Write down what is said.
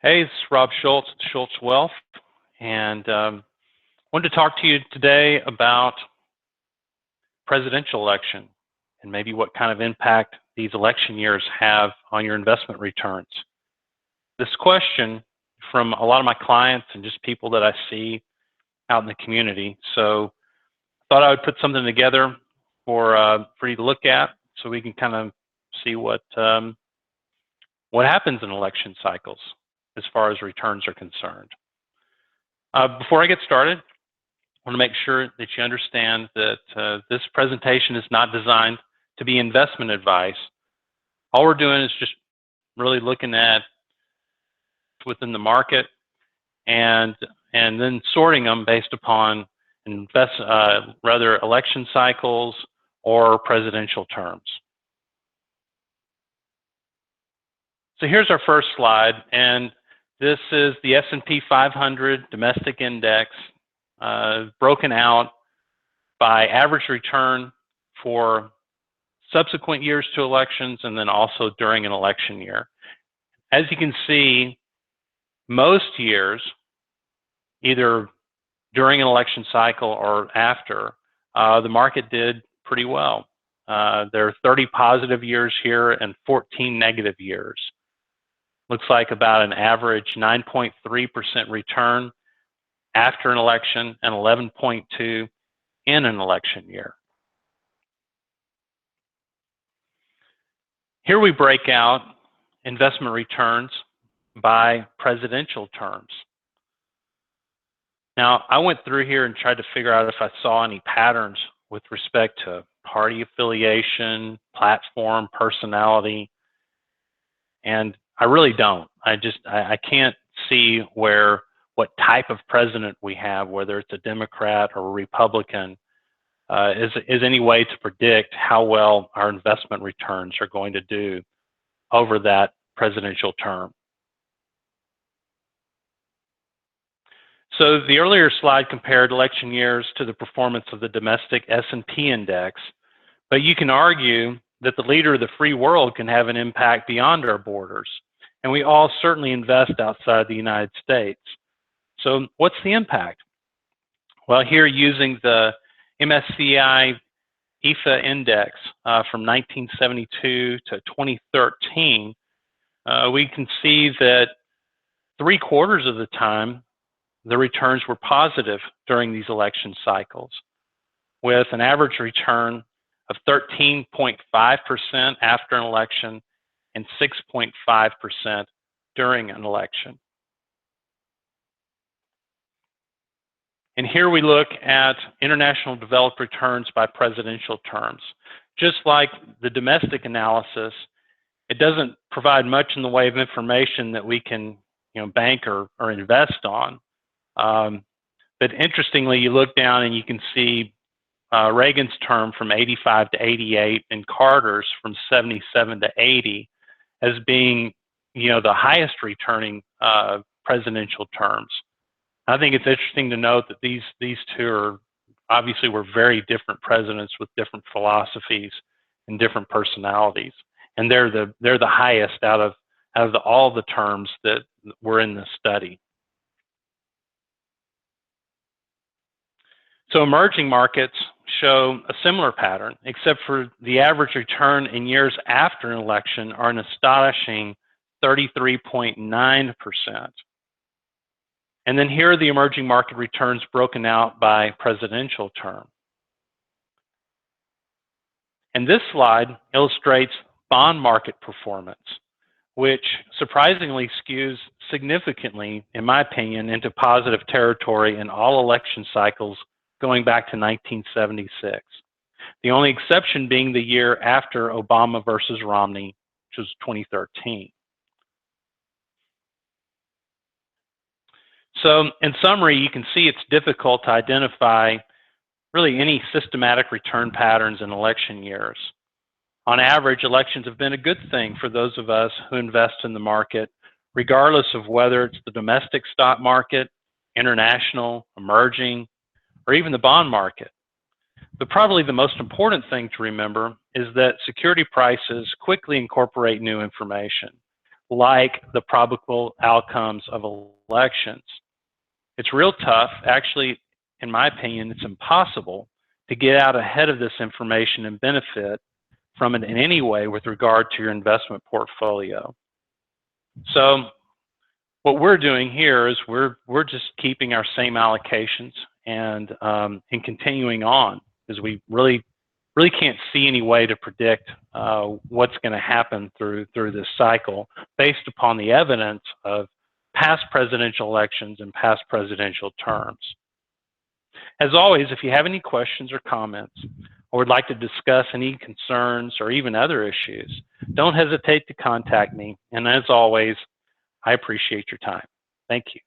Hey, it's Rob Schultz at Schultz Wealth, and wanted to talk to you today about presidential election and maybe what kind of impact these election years have on your investment returns. This question from a lot of my clients and just people that I see out in the community. So I thought I would put something together for you to look at so we can kind of see what happens in election cycles as far as returns are concerned. Before I get started, I want to make sure that you understand that this presentation is not designed to be investment advice. All we're doing is just really looking at within the market and then sorting them based upon election cycles or presidential terms. So here's our first slide, and this is the S&P 500 domestic index broken out by average return for subsequent years to elections and then also during an election year. As you can see, most years, either during an election cycle or after, the market did pretty well. There are 30 positive years here and 14 negative years. Looks like about an average 9.3% return after an election and 11.2% in an election year. Here we break out investment returns by presidential terms. Now, I went through here and tried to figure out if I saw any patterns with respect to party affiliation, platform, personality, and I really don't. I can't see what type of president we have, whether it's a Democrat or a Republican, is any way to predict how well our investment returns are going to do over that presidential term. So the earlier slide compared election years to the performance of the domestic S&P index, but you can argue that the leader of the free world can have an impact beyond our borders, and we all certainly invest outside the United States. So what's the impact? Well, here using the MSCI EAFE index from 1972 to 2013, we can see that 3/4 of the time the returns were positive during these election cycles, with an average return of 13.5% after an election and 6.5% during an election. And here we look at international developed returns by presidential terms. Just like the domestic analysis, it doesn't provide much in the way of information that we can bank or invest on. But interestingly, you look down and you can see Reagan's term from 85 to 88 and Carter's from 77 to 80 as being the highest returning presidential terms. I think it's interesting to note that these two were very different presidents with different philosophies and different personalities, and they're the highest out of all the terms that were in this study. So emerging markets show a similar pattern, except for the average return in years after an election are an astonishing 33.9%. And then here are the emerging market returns broken out by presidential term. And this slide illustrates bond market performance, which surprisingly skews significantly, in my opinion, into positive territory in all election cycles going back to 1976. The only exception being the year after Obama versus Romney, which was 2013. So in summary, you can see it's difficult to identify really any systematic return patterns in election years. On average, elections have been a good thing for those of us who invest in the market, regardless of whether it's the domestic stock market, international, emerging, or even the bond market. But probably the most important thing to remember is that security prices quickly incorporate new information. like the probable outcomes of elections. It's real tough. Actually, in my opinion, it's impossible to get out ahead of this information and benefit from it in any way with regard to your investment portfolio. So what we're doing here is we're just keeping our same allocations and continuing on, because we really can't see any way to predict what's going to happen through this cycle based upon the evidence of past presidential elections and past presidential terms. As always, if you have any questions or comments, or would like to discuss any concerns or even other issues, don't hesitate to contact me. And as always, I appreciate your time. Thank you.